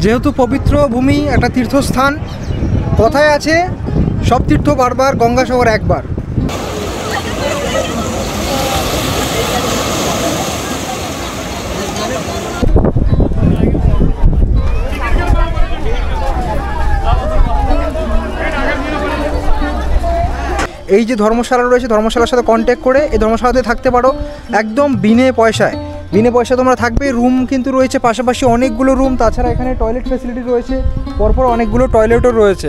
যেহেতু পবিত্র ভূমি, একটা তীর্থস্থান, কথায় আছে সব তীর্থ বারবার, গঙ্গাসাগর একবার। এই যে ধর্মশালা রয়েছে, ধর্মশালার সাথে কন্ট্যাক্ট করে এই ধর্মশালাতে থাকতে পারো একদম বিনে পয়সায়। বিনে পয়সায় তোমরা থাকবে। রুম কিন্তু রয়েছে পাশাপাশি অনেকগুলো রুম, তাছাড়া এখানে টয়লেট ফ্যাসিলিটি রয়েছে, পরপর অনেকগুলো টয়লেটও রয়েছে।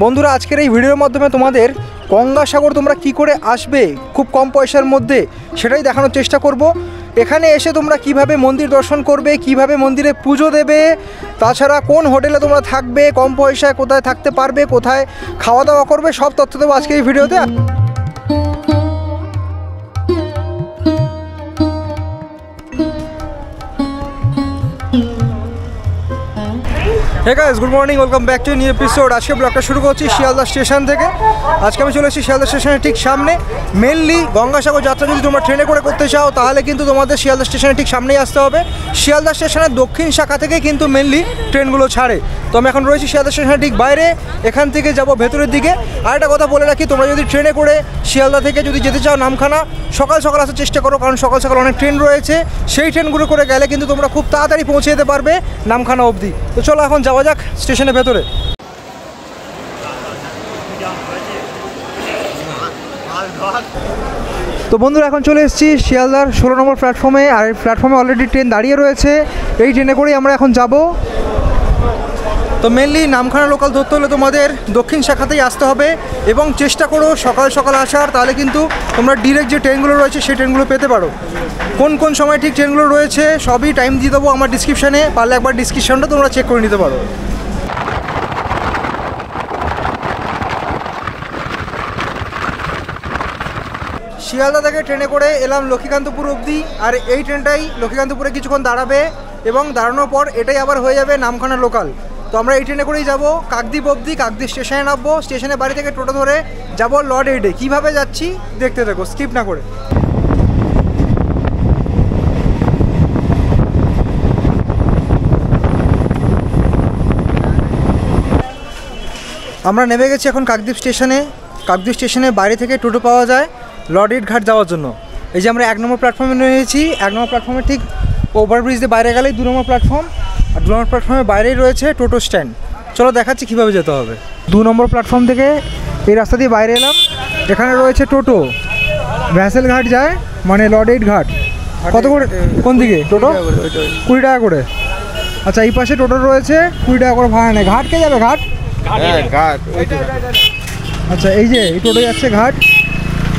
বন্ধুরা, আজকের এই ভিডিওর মাধ্যমে তোমাদের গঙ্গাসাগর তোমরা কি করে আসবে খুব কম পয়সার মধ্যে সেটাই দেখানোর চেষ্টা করব। এখানে এসে তোমরা কিভাবে মন্দির দর্শন করবে, কিভাবে মন্দিরে পুজো দেবে, তাছাড়া কোন হোটেলে তোমরা থাকবে, কম পয়সায় কোথায় থাকতে পারবে, কোথায় খাওয়া দাওয়া করবে, সব তথ্য দেবো আজকে এই ভিডিওতে। Hey guys, good morning, welcome back to a new episode. আজকে ব্লগটা শুরু করছি শিয়ালদা স্টেশন থেকে। আজকে আমি চলে এসেছি শিয়ালদা স্টেশনের ঠিক সামনে। মেনলি গঙ্গাসাগর যাত্রা যদি তোমরা ট্রেনে করে করতে চাও তাহলে কিন্তু তোমাদের শিয়ালদা স্টেশনের ঠিক সামনেই আসতে হবে। শিয়ালদা স্টেশনের দক্ষিণ শাখা থেকে কিন্তু মেনলি ট্রেনগুলো ছাড়ে। তো আমি এখন রয়েছি শিয়ালদা স্টেশনের ঠিক বাইরে, এখান থেকে যাব ভেতরের দিকে। আর একটা কথা বলে রাখি, তোমরা যদি ট্রেনে করে শিয়ালদা থেকে যদি যেতে চাও নামখানা, সকাল সকাল আসার চেষ্টা করো, কারণ সকাল সকাল অনেক ট্রেন রয়েছে। সেই ট্রেনগুলো করে গেলে কিন্তু তোমরা খুব তাড়াতাড়ি পৌঁছে যেতে পারবে নামখানা অবধি। তো চলো এখন যাওয়া যাক স্টেশনের ভেতরে। তো বন্ধুরা, এখন চলে এসেছি শিয়ালদার 16 নম্বর প্ল্যাটফর্মে। আর এই প্ল্যাটফর্মে অলরেডি ট্রেন দাঁড়িয়ে রয়েছে। এই ট্রেনে করেই আমরা এখন যাব। তো মেনলি নামখানা লোকাল ধরতে হলে তোমাদের দক্ষিণ শাখাতেই আসতে হবে এবং চেষ্টা করো সকাল সকাল আসার, তাহলে কিন্তু তোমরা ডিরেক্ট যে ট্রেনগুলো রয়েছে সেই ট্রেনগুলো পেতে পারো। কোন কোন সময় ঠিক ট্রেনগুলো রয়েছে সবই টাইম দিয়ে দেবো আমার ডিসক্রিপশানে, পারলে একবার ডিসক্রিপশানটা তোমরা চেক করে নিতে পারো। শিয়ালদা থেকে ট্রেনে করে এলাম লক্ষ্মীকান্তপুর অবধি। আর এই ট্রেনটাই লক্ষ্মীকান্তপুরে কিছুক্ষণ দাঁড়াবে এবং দাঁড়ানোর পর এটাই আবার হয়ে যাবে নামখানা লোকাল। তো আমরা এই ট্রেনে করেই যাব কাকদ্বীপ অবধি। কাকদ্বীপ স্টেশনে নামবো, স্টেশনে বাড়ি থেকে টোটো ধরে যাব লর্ড এইডে। কীভাবে যাচ্ছি দেখতে থাকো, স্কিপ না করে। আমরা নেমে গেছি এখন কাকদ্বীপ স্টেশনে। কাকদ্বীপ স্টেশনে বাইরে থেকে টোটো পাওয়া যায় লর্ড এইড ঘাট যাওয়ার জন্য। এই যে আমরা 1 নম্বর প্ল্যাটফর্মে রয়েছি। 1 নম্বর প্ল্যাটফর্মে ঠিক ওভারব্রিজ দিয়ে বাইরে গেলেই 2 নম্বর প্ল্যাটফর্ম। আর 2 নম্বর প্ল্যাটফর্মের বাইরেই রয়েছে টোটো স্ট্যান্ড। চলো দেখাচ্ছি কীভাবে যেতে হবে। 2 নম্বর প্ল্যাটফর্ম থেকে এই রাস্তা দিয়ে বাইরে এলাম। এখানে রয়েছে টোটো, ভ্যাসেল ঘাট যায়, মানে লর্ড এইড ঘাট। কত করে? কোন দিকে টোটো? 20 টাকা করে। আচ্ছা, এই পাশে টোটো রয়েছে, 20 টাকা করে ভাড়া নেয়। ঘাট কে যাবে? ঘাট? আচ্ছা, এই যে এই টোটো যাচ্ছে ঘাট।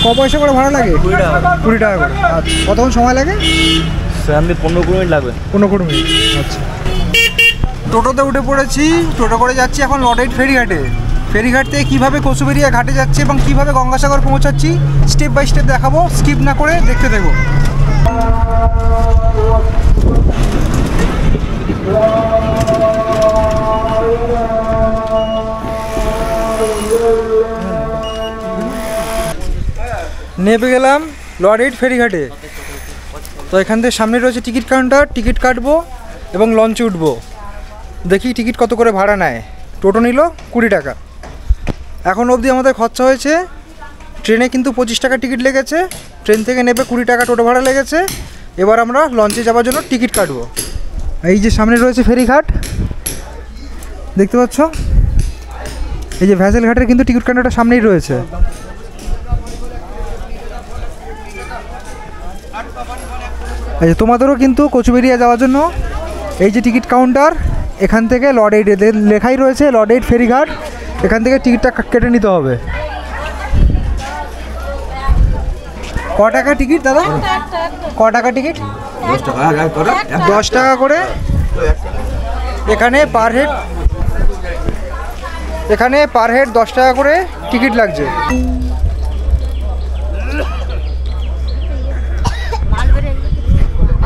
ক পয়সা করে ভাড়া লাগে? 20 টাকা করে। আচ্ছা, কতক্ষণ সময় লাগে? 15-20 মিনিট লাগবে। 15-20 মিনিট। আচ্ছা, টোটোতে উঠে পড়েছি। টোটো করে যাচ্ছি এখন লর্ড এইড ফেরিঘাটে। ফেরিঘাট থেকে কীভাবে কচুবেড়িয়া ঘাটে যাচ্ছে এবং কীভাবে গঙ্গাসাগর পৌঁছাচ্ছি স্টেপ বাই স্টেপ দেখাবো। স্কিপ না করে দেখতে থাকো। নেমে গেলাম লর্ড এইড ফেরিঘাটে। তো এখান থেকে সামনে রয়েছে টিকিট কাউন্টার। টিকিট কাটবো এবং লঞ্চে উঠবো। দেখি টিকিট কত করে ভাড়া নেয়। টোটো নিল 20 টাকা। এখন অবধি আমাদের খরচা হয়েছে, ট্রেনে কিন্তু 25 টাকা টিকিট লেগেছে, ট্রেন থেকে নেবে 20 টাকা টোটো ভাড়া লেগেছে। এবার আমরা লঞ্চে যাওয়ার জন্য টিকিট কাটবো। এই যে সামনে রয়েছে ফেরিঘাট, দেখতে পাচ্ছ? এই যে ভ্যাসেল ঘাটের কিন্তু টিকিট কাউন্টারটা সামনেই রয়েছে। এই যে তোমাদেরও কিন্তু কচুবেড়িয়া যাওয়ার জন্য এই যে টিকিট কাউন্টার, এখান থেকে লর্ড এইড লেখাই রয়েছে লর্ড এইড ফেরিঘাট। এখান থেকে টিকিটটা কেটে নিতে হবে। ক টাকা টিকিট দাদা? ক টাকা টিকিট? 10 টাকা করে। এখানে পার হেড 10 টাকা করে টিকিট লাগছে।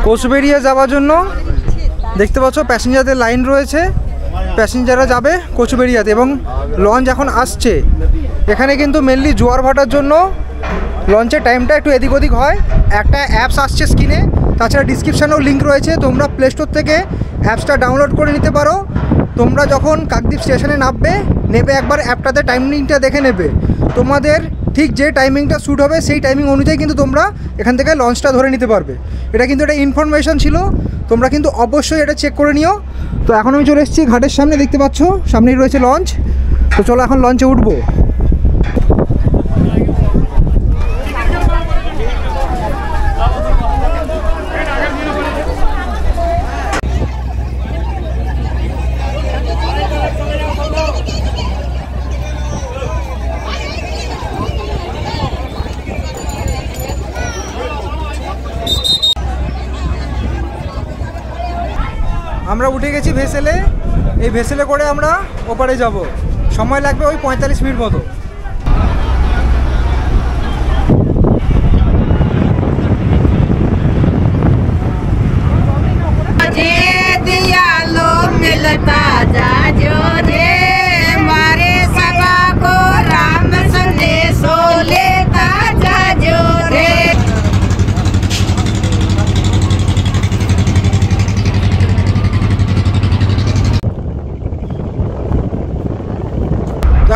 কচুবেড়িয়া যাওয়ার জন্য দেখতে পাচ্ছ প্যাসেঞ্জারদের লাইন রয়েছে। প্যাসেঞ্জাররা যাবে কচুবেড়িয়াতে এবং লঞ্চ এখন আসছে এখানে কিন্তু মেনলি জোয়ার ভাটার জন্য লঞ্চের টাইমটা একটু এদিক ওদিক হয়। একটা অ্যাপস আসছে স্ক্রিনে, তাছাড়া ডিসক্রিপশানেও লিঙ্ক রয়েছে, তোমরা প্লে স্টোর থেকে অ্যাপসটা ডাউনলোড করে নিতে পারো। তোমরা যখন কাকদ্বীপ স্টেশনে নেবে একবার অ্যাপটাতে টাইমিংটা দেখে নেবে, তোমাদের ঠিক যে টাইমিংটা শ্যুট হবে সেই টাইমিং অনুযায়ী কিন্তু তোমরা এখান থেকে লঞ্চটা ধরে নিতে পারবে। এটা কিন্তু একটা ইনফরমেশান ছিল, তোমরা কিন্তু অবশ্যই এটা চেক করে নিও। তো এখন আমি চলে এসেছি ঘাটের সামনে, দেখতে পাচ্ছ সামনেই রয়েছে লঞ্চ। তো চলো এখন লঞ্চে উঠবো। আমরা উঠে গেছি ভেসেলে। এই ভেসেলে করে আমরা ওপারে যাব, সময় লাগবে ওই 45 মিনিট মতো।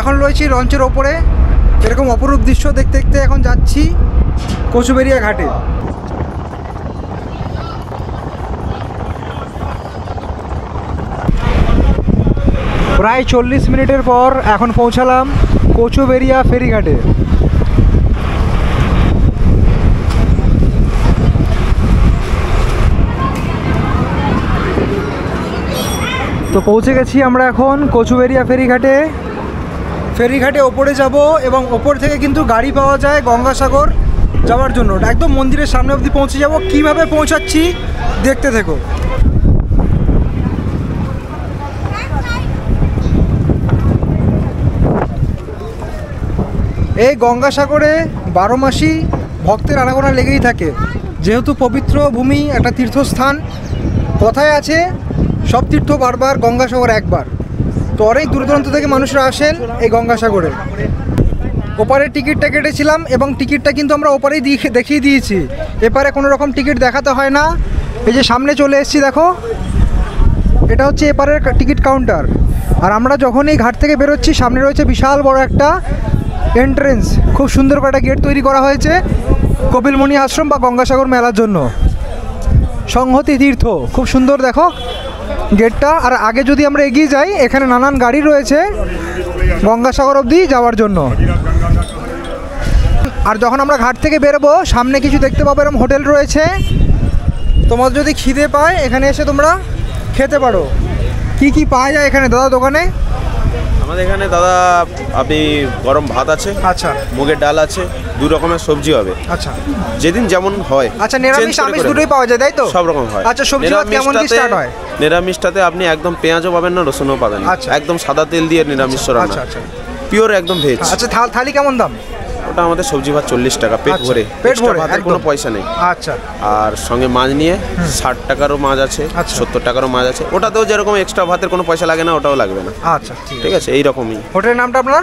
এখন রয়েছি লঞ্চের ওপরে, এরকম অপরূপ দৃশ্য দেখতে দেখতে এখন যাচ্ছি কচুবেড়িয়া ঘাটে। প্রায় 40 মিনিটের পর এখন পৌঁছালাম কচুবেড়িয়া ফেরিঘাটে। তো পৌঁছে গেছি আমরা এখন কচুবেড়িয়া ফেরিঘাটে। ফেরিঘাটে ওপরে যাব এবং ওপর থেকে কিন্তু গাড়ি পাওয়া যায় গঙ্গাসাগর যাওয়ার জন্য। একদম মন্দিরের সামনে অবধি পৌঁছে যাব, কিভাবে পৌঁছাচ্ছি দেখতে থেকো। এই গঙ্গাসাগরে 12 মাসই ভক্তের আনাগোনা লেগেই থাকে, যেহেতু পবিত্র ভূমি, একটা তীর্থস্থান। কথায় আছে সব তীর্থ বারবার, গঙ্গাসাগর একবার। তো অনেক দূর দূরান্ত থেকে মানুষরা আসেন এই গঙ্গাসাগরে। ওপারে টিকিটটা কেটেছিলাম এবং টিকিটটা কিন্তু আমরা ওপারেই দেখিয়ে দিয়েছি, এপারে কোনো রকম টিকিট দেখাতে হয় না। এই যে সামনে চলে এসেছি দেখো, এটা হচ্ছে এপারের টিকিট কাউন্টার। আর আমরা যখন এই ঘাট থেকে বেরোচ্ছি, সামনে রয়েছে বিশাল বড় একটা এন্ট্রেন্স, খুব সুন্দর করে একটা গেট তৈরি করা হয়েছে কপিলমুনি আশ্রম বা গঙ্গাসাগর মেলার জন্য। সংহতি তীর্থ, খুব সুন্দর দেখো গেটটা। আর আগে যদি আমরা এগিয়ে যাই, এখানে নানান গাড়ি রয়েছে গঙ্গাসাগর অবধি যাওয়ার জন্য। আর যখন আমরা ঘাট থেকে বেরোবো, সামনে কিছু দেখতে পাবো এরকম হোটেল রয়েছে। তোমার যদি খিদে পায় এখানে এসে তোমরা খেতে পারো। কি কি পাওয়া যায় এখানে দাদা দোকানে? আমাদের এখানে দাদা আপনি গরম ভাত আছে, আচ্ছা, মুগের ডাল আছে, 2 রকমের সবজি হবে। আচ্ছা, যেদিন যেমন হয়। আচ্ছা, নিরামিষ আমিষ দুটোই পাওয়া যায় তাই তো? সব রকম হয়। আচ্ছা, সবজি ভাত কেমন কি স্টার্ট হয়? নিরামিষটাতে আপনি একদম পেঁয়াজও পাবেন না, রসুনও পাবেন না, আচ্ছা, একদম সাদা তেল দিয়ে নিরামিষ রান্না। আচ্ছা আচ্ছা, পিওর একদম ভেজ। আচ্ছা, থালি কেমন দাম? ওটা আমাদের সবজি ভাত 40 টাকা, পেট ভরে, পেট ভরে, ভাতের কোনো পয়সা নেই। আচ্ছা, আর সঙ্গে মাছ নিয়ে 60 টাকারও মাছ আছে, 70 টাকারও মাছ আছে। ওটাতেও যেরকম এক্সট্রা ভাতের কোনো পয়সা লাগে না, ওটাও লাগবে না। আচ্ছা, ঠিক আছে, এইরকমই। হোটেলের নামটা আপনার?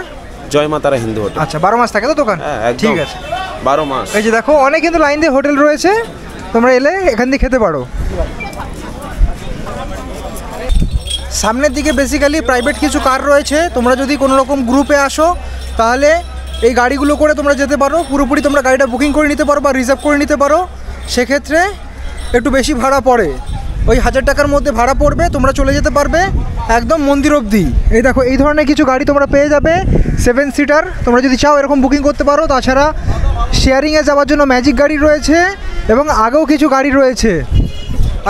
জয় মা তারা হিন্দু হোটেল। আচ্ছা, 12 মাস থাকে তো দোকান? হ্যাঁ, ঠিক আছে, 12 মাস। এই যে দেখো অনেক কিন্তু লাইন দিয়ে হোটেল রয়েছে, তোমরা এলে এখান দিয়ে খেতে পারো। সামনের দিকে বেসিক্যালি প্রাইভেট কিছু কার রয়েছে। তোমরা যদি কোনো রকম গ্রুপে আসো, তাহলে এই গাড়িগুলো করে তোমরা যেতে পারো। পুরোপুরি তোমরা গাড়িটা বুকিং করে নিতে পারো বা রিজার্ভ করে নিতে পারো। সেক্ষেত্রে একটু বেশি ভাড়া পড়ে, ওই 1000 টাকার মধ্যে ভাড়া পড়বে, তোমরা চলে যেতে পারবে একদম মন্দির অবধি। এই দেখো এই ধরনের কিছু গাড়ি তোমরা পেয়ে যাবে 7 সিটার। তোমরা যদি চাও এরকম বুকিং করতে পারো। তাছাড়া শেয়ারিংয়ে যাওয়ার জন্য ম্যাজিক গাড়ি রয়েছে এবং আগেও কিছু গাড়ি রয়েছে।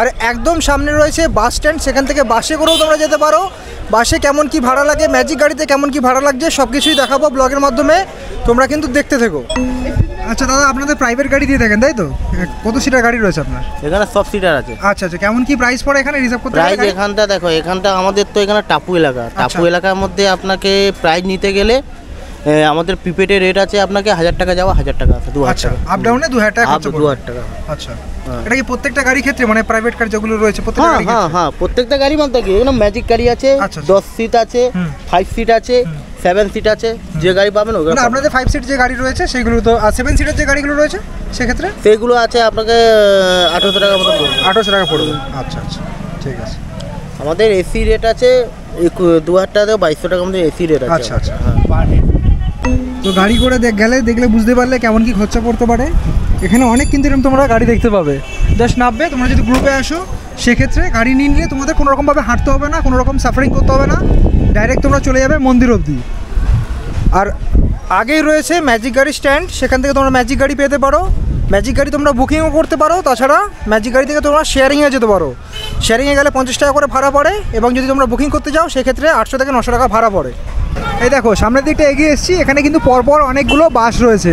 আর একদম সামনে রয়েছে বাস স্ট্যান্ড, সেখান থেকে বাসে করেও তোমরা যেতে পারো। বাসে কেমন কি ভাড়া লাগে, ম্যাজিক গাড়িতে কেমন কি ভাড়া লাগছে, সব কিছুই দেখাবো ব্লগের মাধ্যমে, তোমরা কিন্তু দেখতে থেকো। আচ্ছা দাদা, আপনাদের প্রাইভেট গাড়ি দিয়ে থাকেন তাই তো? কত সিটার গাড়ি রয়েছে আপনার এখানে? সব সিটার আছে। আচ্ছা আচ্ছা, কেমন কি প্রাইস পড়ে এখানে রিজার্ভ করতে? প্রাইস এখানটা দেখো, এখানটা আমাদের তো এখানে টাপু এলাকা, টাপু এলাকার মধ্যে আপনাকে প্রাইস নিতে গেলে আমাদের প্রিপেডের রেট আছে আপনাকে 1000 টাকা যাওয়া 1000 টাকা আছে 2000 আচ্ছা, টাকা আপ ডাউনে 2000 টাকা খরচ 2000 টাকা। আচ্ছা, এটা কি প্রত্যেকটা গাড়ির ক্ষেত্রে মানে প্রাইভেট কার যেগুলো রয়েছে প্রত্যেকটা হ্যাঁ গাড়ির হ্যাঁ ক্ষেত্রে? হ্যাঁ প্রত্যেকটা গাড়ি বলতে কি এখানে ম্যাজিক গাড়ি আছে, আচ্ছা, 10 সিট আছে, 5 সিট আছে, 7 সিট আছে, যে গাড়ি পাবেন ওগুলো না আপনাদের 5 সিট যে গাড়ি রয়েছে সেগুলো তো, আর 7 সিটের যে গাড়িগুলো রয়েছে সেক্ষেত্রে সেগুলো আছে আপনাকে 1800 টাকা মতো পড়বে। 1800 টাকা পড়বে। আচ্ছা আচ্ছা, ঠিক আছে। আমাদের এসি রেট আছে 2000 টাকা থেকে 2200 টাকা আমাদের এসি রেট আছে। আচ্ছা আচ্ছা, হ্যাঁ। তো গাড়ি করে দেখলে বুঝতে পারলে কেমন কি খরচা পড়তে পারে। এখানে অনেক কিন্তু এরকম তোমরা গাড়ি দেখতে পাবে, জাস্ট নামবে। তোমরা যদি গ্রুপে আসো সেক্ষেত্রে গাড়ি নিয়ে নিলে তোমাদের কোনো রকমভাবে হাঁটতে হবে না, কোনো রকম সাফারিং করতে হবে না, ডাইরেক্ট তোমরা চলে যাবে মন্দির অবধি। আর আগেই রয়েছে ম্যাজিক গাড়ি স্ট্যান্ড, সেখান থেকে তোমরা ম্যাজিক গাড়ি পেতে পারো। ম্যাজিক গাড়ি তোমরা বুকিংও করতে পারো, তাছাড়া ম্যাজিক গাড়ি থেকে তোমরা শেয়ারিংয়ে যেতে পারো। শেয়ারিংয়ে গেলে 50 টাকা করে ভাড়া পড়ে, এবং যদি তোমরা বুকিং করতে যাও সেক্ষেত্রে 800 থেকে 900 টাকা ভাড়া পড়ে। এই দেখো সামনের দিকটা এগিয়ে এসেছি, এখানে কিন্তু পরপর অনেকগুলো বাস রয়েছে।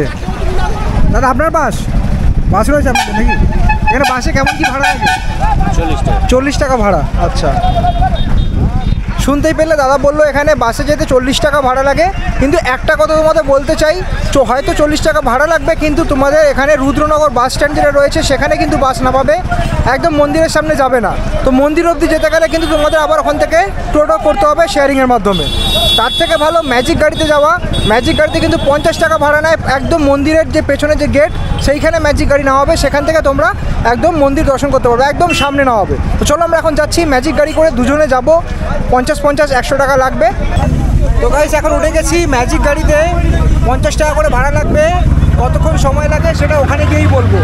দাদা আপনার বাস রয়েছে আপনাদের নাকি? এখানে বাসে কেমন কি ভাড়া লাগে? 40 টাকা ভাড়া। আচ্ছা, শুনতেই পেলে দাদা বললো এখানে বাসে যেতে 40 টাকা ভাড়া লাগে। কিন্তু একটা কথা তোমাদের বলতে চাই, হয়তো 40 টাকা ভাড়া লাগবে, কিন্তু তোমাদের এখানে রুদ্রনগর বাস স্ট্যান্ড যেটা রয়েছে সেখানে কিন্তু বাস নামাবে, একদম মন্দিরের সামনে যাবে না। তো মন্দির অবধি যেতে গেলে কিন্তু তোমাদের আবার ওখান থেকে টোটো করতে হবে শেয়ারিংয়ের মাধ্যমে। তার থেকে ভালো ম্যাজিক গাড়িতে যাওয়া। ম্যাজিক গাড়িতে কিন্তু 50 টাকা ভাড়া নেয়, একদম মন্দিরের যে পেছনে যে গেট সেইখানে ম্যাজিক গাড়ি নামাবে, সেখান থেকে তোমরা একদম মন্দির দর্শন করতে পারবে, একদম সামনে নামাবে। তো চলো আমরা এখন যাচ্ছি ম্যাজিক গাড়ি করে, দুজনে যাব, 50-100 টাকা লাগবে। তো গাইস এখন উঠে গেছি ম্যাজিক গাড়িতে, 50 টাকা করে ভাড়া লাগবে। কতক্ষণ সময় লাগে সেটা ওখানে গিয়েই বলবো।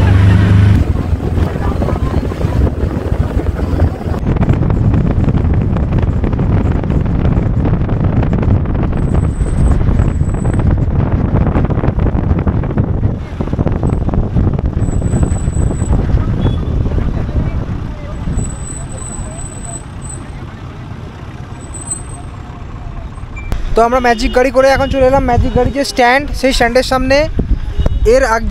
তো আমরা ম্যাজিক গাড়ি করে এখন চলে এলাম ম্যাজিক গাড়ি যে স্ট্যান্ড, সেই স্ট্যান্ডের সামনে।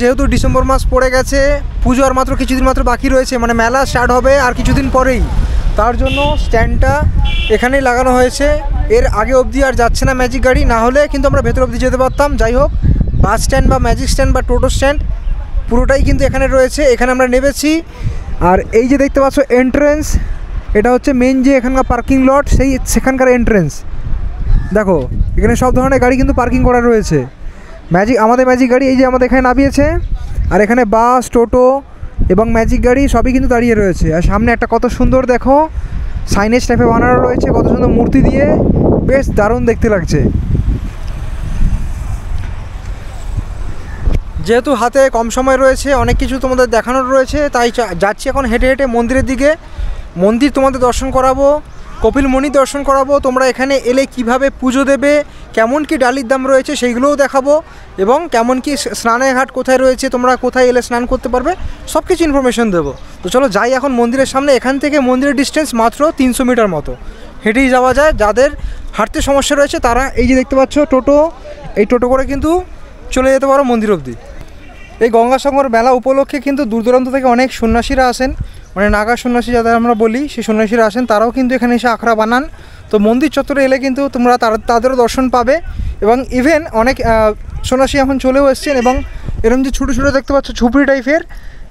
যেহেতু ডিসেম্বর মাস পড়ে গেছে, পুজো আর মাত্র কিছুদিন মাত্র বাকি রয়েছে, মানে মেলা স্টার্ট হবে আর কিছুদিন পরেই, তার জন্য স্ট্যান্ডটা এখানেই লাগানো হয়েছে। এর আগে অবধি আর যাচ্ছে না ম্যাজিক গাড়ি, না হলে কিন্তু আমরা ভেতর অবধি যেতে পারতাম। যাই হোক, বাস স্ট্যান্ড বা ম্যাজিক স্ট্যান্ড বা টোটো স্ট্যান্ড পুরোটাই কিন্তু এখানে রয়েছে, এখানে আমরা নেমেছি। আর এই যে দেখতে পাচ্ছ এন্ট্রেন্স, এটা হচ্ছে মেন যে এখানকার পার্কিং লট, সেখানকার এন্ট্রেন্স। দেখো এখানে সব ধরনের গাড়ি কিন্তু পার্কিং করা রয়েছে। আমাদের ম্যাজিক গাড়ি এই যে আমাদের এখানে নামিয়েছে, আর এখানে বাস, টোটো এবং ম্যাজিক গাড়ি সবই কিন্তু দাঁড়িয়ে রয়েছে। আর সামনে একটা কত সুন্দর দেখো সাইনেজ টাইপে বানানো রয়েছে, কত সুন্দর মূর্তি দিয়ে, বেশ দারুণ দেখতে লাগছে। যেহেতু হাতে কম সময় রয়েছে, অনেক কিছু তোমাদের দেখানোর রয়েছে, তাই যাচ্ছি এখন হেঁটে হেঁটে মন্দিরের দিকে। মন্দির তোমাদের দর্শন করাবো, কপিলমণি দর্শন করাবো। তোমরা এখানে এলে কিভাবে পুজো দেবে, কেমন কি ডালির দাম রয়েছে সেইগুলোও দেখাবো, এবং কেমন কি স্নানের ঘাট কোথায় রয়েছে, তোমরা কোথায় এলে স্নান করতে পারবে, সব কিছু ইনফরমেশন দেবো। তো চলো যাই এখন মন্দিরের সামনে। এখান থেকে মন্দিরের ডিস্টেন্স মাত্র 300 মিটার মতো, হেঁটেই যাওয়া যায়। যাদের হাঁটতে সমস্যা রয়েছে তারা এই যে দেখতে পাচ্ছ টোটো, এই টোটো করে কিন্তু চলে যেতে পারো মন্দির অবধি। এই গঙ্গাসাগর মেলা উপলক্ষে কিন্তু দূর দূরান্ত থেকে অনেক সন্ন্যাসীরা আসেন, মানে নাগা সন্ন্যাসী যাদের আমরা বলি, সেই সন্ন্যাসীরা আসেন, তারাও কিন্তু এখানে এসে আখড়া বানান। তো মন্দির চত্বরে এলে কিন্তু তোমরা তাদেরও দর্শন পাবে। এবং ইভেন অনেক সন্ন্যাসী এখন চলেও এসছেন, এবং এরকম যে ছোটো ছোটো দেখতে পাচ্ছ ঝুপড়ি টাইপের,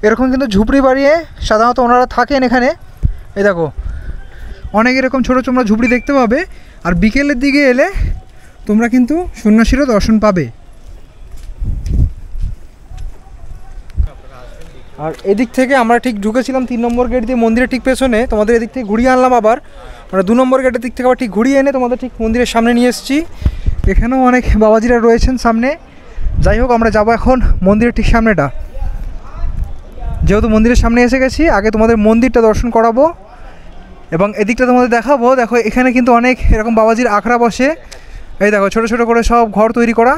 এরকম কিন্তু ঝুপড়ি বাড়িয়ে সাধারণত ওনারা থাকেন এখানে। এই দেখো অনেক এরকম ছোটো তোমরা ঝুপড়ি দেখতে পাবে। আর বিকেলের দিকে এলে তোমরা কিন্তু সন্ন্যাসীরও দর্শন পাবে। আর এদিক থেকে আমরা ঠিক ঢুকেছিলাম 3 নম্বর গেট দিয়ে মন্দিরের ঠিক পেছনে, তোমাদের এদিক থেকে ঘুরিয়ে আনলাম আবার, মানে 2 নম্বর গেটের দিক থেকে আবার ঠিক ঘুরিয়ে এনে তোমাদের ঠিক মন্দিরের সামনে নিয়ে এসেছি। এখানেও অনেক বাবাজিরা রয়েছেন সামনে। যাই হোক, আমরা যাবো এখন মন্দিরের ঠিক সামনেটা। যেহেতু মন্দিরের সামনে এসে গেছি, আগে তোমাদের মন্দিরটা দর্শন করাবো এবং এদিকটা তোমাদের দেখাবো। দেখো এখানে কিন্তু অনেক এরকম বাবাজির আখড়া বসে। এই দেখো ছোটো ছোটো করে সব ঘর তৈরি করা।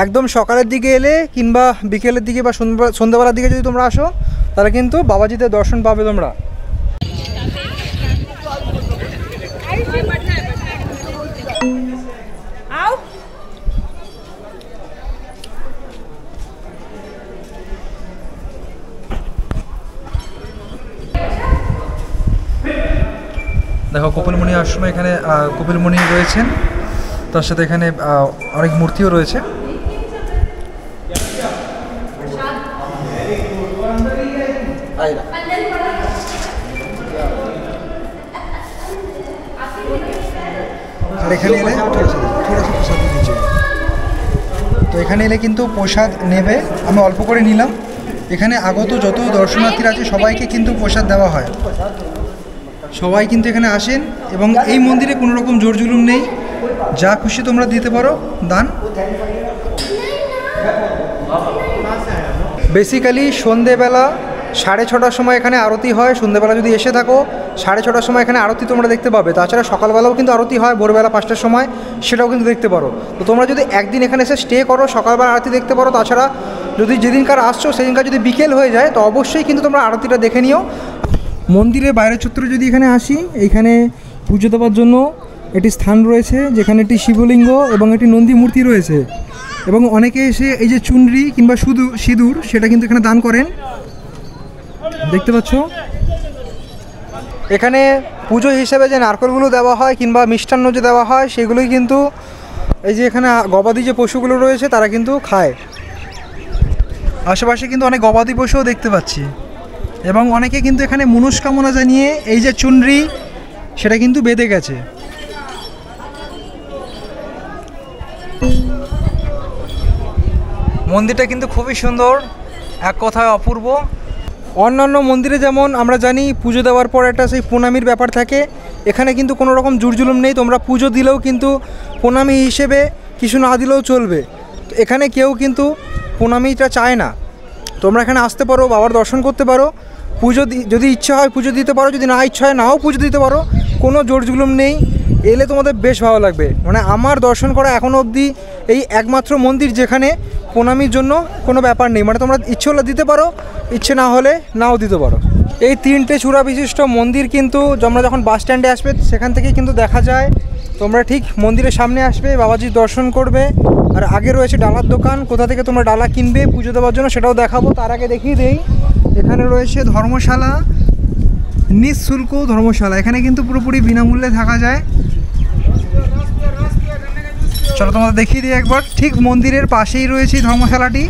একদম সকালের দিকে এলে কিংবা বিকেলের দিকে বা সন্ধ্যাবেলার দিকে যদি তোমরা আসো, তাহলে কিন্তু বাবাজিদের দর্শন পাবে তোমরা। দেখো কপিলমুনি আশ্রমে এখানে কপিলমুনি রয়েছেন, তার সাথে এখানে অনেক মূর্তিও রয়েছে। আর এখানে এলে তো এখানে এলে কিন্তু প্রসাদ নেবে, আমি অল্প করে নিলাম। এখানে আগত যত দর্শনার্থীরা আছে সবাইকে কিন্তু প্রসাদ দেওয়া হয়, সবাই কিন্তু এখানে আসেন এবং এই মন্দিরে কোনো রকম জোর জুলুম নেই, যা খুশি তোমরা দিতে পারো দান। বেসিক্যালি সন্ধেবেলা 6:30টার সময় এখানে আরতি হয়। সন্ধেবেলা যদি এসে থাকো 6:30টার সময় এখানে আরতি তোমরা দেখতে পাবে। তাছাড়া সকালবেলাও কিন্তু আরতি হয়, ভোরবেলা 5টার সময়, সেটাও কিন্তু দেখতে পারো। তো তোমরা যদি একদিন এখানে এসে স্টে করো, সকালবেলা আরতি দেখতে পারো। তাছাড়া যদি যেদিনকার আসছো সেদিনকার যদি বিকেল হয়ে যায় তো অবশ্যই কিন্তু তোমরা আরতিটা দেখে নিও। মন্দিরের বাইরের চত্বরে যদি এখানে আসি, এইখানে পুজো দেওয়ার জন্য একটি স্থান রয়েছে যেখানে একটি শিবলিঙ্গ এবং একটি নন্দী মূর্তি রয়েছে, এবং অনেকে এসে এই যে চুনরি কিংবা সিঁদুর সেটা কিন্তু এখানে দান করেন, দেখতে পাচ্ছ। এখানে পুজো হিসেবে যে নারকেলগুলো দেওয়া হয় কিংবা মিষ্টান্ন যে দেওয়া হয় সেগুলোই কিন্তু এই যে এখানে গবাদি যে পশুগুলো রয়েছে তারা কিন্তু খায়। আশেপাশে কিন্তু অনেক গবাদি পশুও দেখতে পাচ্ছি, এবং অনেকে কিন্তু এখানে মনস্কামনা জানিয়ে এই যে চুনরি সেটা কিন্তু বেঁধে গেছে। মন্দিরটা কিন্তু খুবই সুন্দর, এক কথায় অপূর্ব। অন্যান্য মন্দিরে যেমন আমরা জানি পুজো দেওয়ার পর একটা সেই প্রণামীর ব্যাপার থাকে, এখানে কিন্তু কোনো রকম জুরজুলুম নেই। তোমরা পুজো দিলেও কিন্তু প্রণামী হিসেবে কিছু না দিলেও চলবে। এখানে কেউ কিন্তু প্রণামীটা চায় না। তোমরা এখানে আসতে পারো, বাবার দর্শন করতে পারো, পুজো যদি ইচ্ছা হয় পুজো দিতে পারো, যদি না ইচ্ছা হয় নাও পুজো দিতে পারো, কোনো জোরজুলুম নেই। এলে তোমাদের বেশ ভালো লাগবে। মানে আমার দর্শন করা এখনও অবধি এই একমাত্র মন্দির যেখানে প্রণামীর জন্য কোনো ব্যাপার নেই। মানে তোমরা ইচ্ছে হলে দিতে পারো, ইচ্ছে না হলে নাও দিতে পারো। এই 3টে চূড়া বিশিষ্ট মন্দির কিন্তু তোমরা যখন বাস স্ট্যান্ডে আসবে সেখান থেকেই কিন্তু দেখা যায়। তোমরা ঠিক মন্দিরের সামনে আসবে, বাবাজির দর্শন করবে, আর আগে রয়েছে ডালার দোকান, কোথা থেকে তোমরা ডালা কিনবে পুজো দেওয়ার জন্য সেটাও দেখাবো। তার আগে দেখিয়ে দেই, এখানে রয়েছে ধর্মশালা, নিঃশুল্ক ধর্মশালা। এখানে কিন্তু পুরোপুরি বিনামূল্যে থাকা যায়। চলো তোমাদের দেখিয়ে দিই একবার। ঠিক মন্দিরের পাশেই রয়েছে ধর্মশালাটি।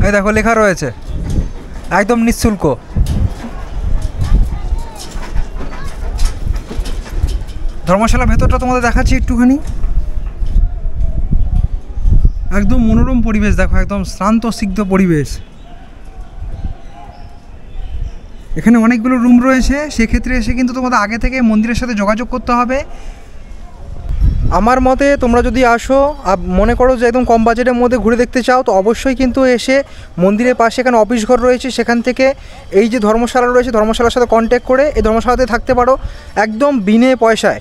এই দেখো লেখা রয়েছে একদম নিঃশুল্ক। ধর্মশালার ভেতরটা তোমাদের দেখাচ্ছি একটুখানি। একদম মনোরম পরিবেশ, দেখো একদম শান্ত সিদ্ধ পরিবেশ। এখানে অনেকগুলো রুম রয়েছে, সেক্ষেত্রে এসে কিন্তু তোমাদের আগে থেকে মন্দিরের সাথে যোগাযোগ করতে হবে। আমার মতে তোমরা যদি আসো আর মনে করো যে একদম কম বাজেটের মধ্যে ঘুরে দেখতে চাও তো অবশ্যই কিন্তু এসে মন্দিরের পাশে এখানে অফিস ঘর রয়েছে, সেখান থেকে এই যে ধর্মশালা রয়েছে ধর্মশালার সাথে কন্ট্যাক্ট করে এই ধর্মশালাতে থাকতে পারো একদম বিনে পয়সায়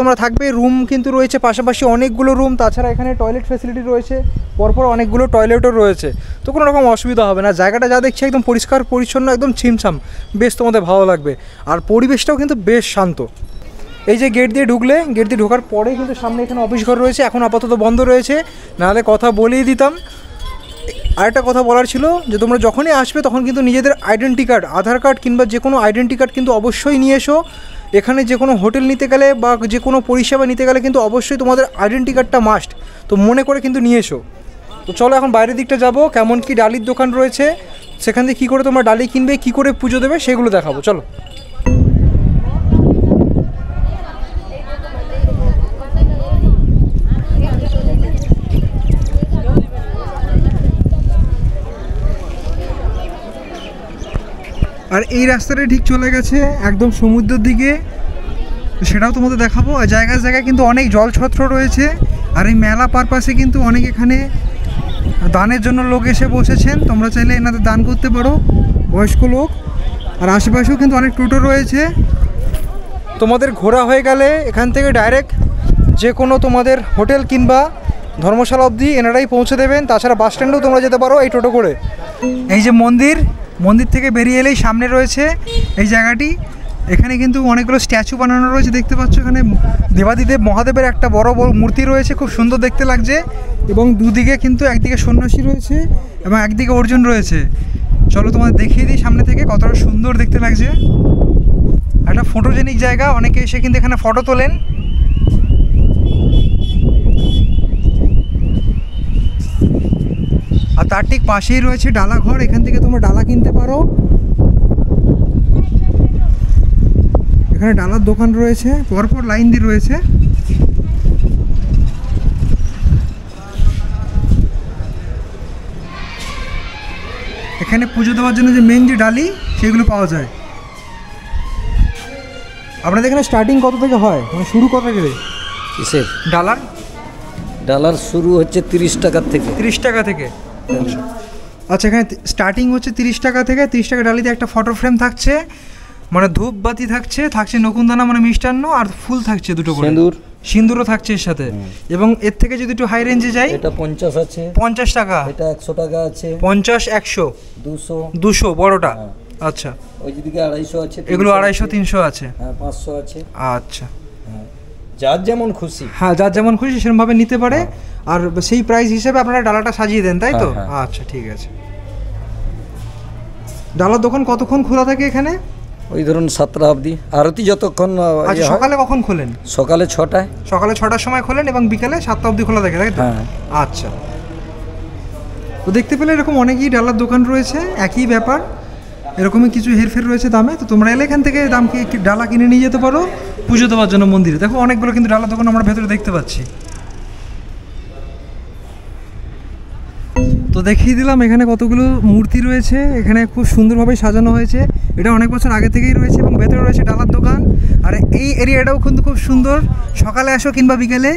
তোমরা থাকবে। রুম কিন্তু রয়েছে পাশাপাশি অনেকগুলো রুম, তাছাড়া এখানে টয়লেট ফ্যাসিলিটি রয়েছে, পরপর অনেকগুলো টয়লেটও রয়েছে। তো কোনো রকম অসুবিধা হবে না। জায়গাটা যা দেখছি একদম পরিষ্কার পরিচ্ছন্ন, একদম ছিমছাম, বেশ তোমাদের ভালো লাগবে। আর পরিবেশটাও কিন্তু বেশ শান্ত। এই যে গেট দিয়ে ঢুকলে, গেট দিয়ে ঢোকার পরেই কিন্তু সামনে এখানে অফিস ঘর রয়েছে, এখন আপাতত বন্ধ রয়েছে, নাহলে কথা বলেই দিতাম। আরেকটা কথা বলার ছিল যে তোমরা যখনই আসবে তখন কিন্তু নিজেদের আইডেন্টি কার্ড, আধার কার্ড কিংবা যে কোনো আইডেন্টি কার্ড কিন্তু অবশ্যই নিয়ে এসো। এখানে যে কোনো হোটেল নিতে গেলে বা যে কোনো পরিষেবা নিতে গেলে কিন্তু অবশ্যই তোমাদের আইডেন্টি কার্ডটা মাস্ট, তো মনে করে কিন্তু নিয়ে এসো। তো চলো এখন বাইরের দিকটা যাবো, কেমন কি ডালির দোকান রয়েছে, সেখান থেকে কী করে তোমরা ডালি কিনবে, কী করে পুজো দেবে সেগুলো দেখাবো। চলো। আর এই রাস্তাটা ঠিক চলে গেছে একদম সমুদ্রের দিকে, সেটাও তোমাদের দেখাবো। আর জায়গায় জায়গায় কিন্তু অনেক জলছত্র রয়েছে। আর এই মেলা পারপাসে কিন্তু অনেক এখানে দানের জন্য লোক এসে বসেছেন, তোমরা চাইলে এনাদের দান করতে পারো, বয়স্ক লোক। আর আশেপাশেও কিন্তু অনেক টোটো রয়েছে। তোমাদের ঘোরা হয়ে গেলে এখান থেকে ডাইরেক্ট যে কোনো তোমাদের হোটেল কিংবা ধর্মশালা অবধি এনারাই পৌঁছে দেবেন। তাছাড়া বাস স্ট্যান্ডেও তোমরা যেতে পারো এই টোটো করে। এই যে মন্দির থেকে বেরিয়ে এলেই সামনে রয়েছে এই জায়গাটি। এখানে কিন্তু অনেকগুলো স্ট্যাচু বানানো রয়েছে, দেখতে পাচ্ছ। এখানে দেবাদিদেব মহাদেবের একটা বড় মূর্তি রয়েছে, খুব সুন্দর দেখতে লাগছে। এবং দুদিকে কিন্তু একদিকে সন্ন্যাসী রয়েছে এবং একদিকে অর্জুন রয়েছে। চলো তোমাদের দেখিয়ে দিই সামনে থেকে কতটা সুন্দর দেখতে লাগছে। একটা ফটোজেনিক জায়গা, অনেকে এসে কিন্তু এখানে ফটো তোলেন। আর তার ঠিক পাশেই রয়েছে ডালা ঘর, এখান থেকে তোমরা ডালা কিনতে পারো। এখানে ডালার দোকান রয়েছে, পরপর লাইন দিয়ে রয়েছে। এখানে পুজো দেওয়ার জন্য যে মেন যে ডালি সেগুলো পাওয়া যায়। আপনাদের এখানে স্টার্টিং কত থেকে হয়, মানে শুরু কত থেকে? কিসের ডালার? ডালার শুরু হচ্ছে 30 টাকার থেকে। 30 টাকা থেকে? আচ্ছা, এখানে স্টার্টিং হচ্ছে 30 টাকা থেকে। 30 টাকা ডালিতে একটা ফটো ফ্রেম থাকছে, মানে ধূপবাতি থাকছে, নকুনদানা মানে মিষ্টান্ন, আর ফুল থাকছে দুটো করে, সিঁদুরও থাকছে এর সাথে। এবং এর থেকে যদি একটু হাই রেঞ্জে যাই, এটা 50 আছে, 50 টাকা। এটা 100 টাকা আছে, 50, 100, 200 বড়টা। আচ্ছা, ওই দিকে 250 আছে, এগুলো 250, 300 আছে। হ্যাঁ 500 আছে। আচ্ছা, যার যেমন খুশি। হ্যাঁ, যার যেমন খুশি সেরকমভাবে নিতে পারে। আর সেই প্রাইস হিসেবে আপনারা ডালাটা সাজিয়ে দেন, তাই তো? আচ্ছা, ঠিক আছে। ডালার দোকান কতক্ষণ খোলা থাকে এখানে? ওই ধরুন 7টা অবধি, আরতি যতক্ষণ। আচ্ছা, সকালে কখন খোলেন? সকালে 6টায়। সকালে 6টার সময় খোলেন এবং বিকেলে 7টা অবধি খোলা থাকে, তাই তো? হ্যাঁ। আচ্ছা, তো দেখতে পেলে এরকম অনেকই ডালার দোকান রয়েছে, একই ব্যাপার, এরকমই কিছু হেরফের রয়েছে দামে। তো তোমরা এলে এখান থেকে ডালা কিনে নিয়ে যেতে পারো পুজো দেওয়ার জন্য মন্দিরে। দেখো অনেকগুলো কিন্তু ডালার দোকান আমরা ভেতরে দেখতে পাচ্ছি। তো দেখিয়ে দিলাম এখানে কতগুলো মূর্তি রয়েছে, এখানে খুব সুন্দরভাবে সাজানো হয়েছে। এটা অনেক বছর আগে থেকেই রয়েছে এবং ভেতরে রয়েছে ডালার দোকান। আর এই এরিয়াটাও কিন্তু খুব সুন্দর। সকালে আসো কিংবা বিকেলে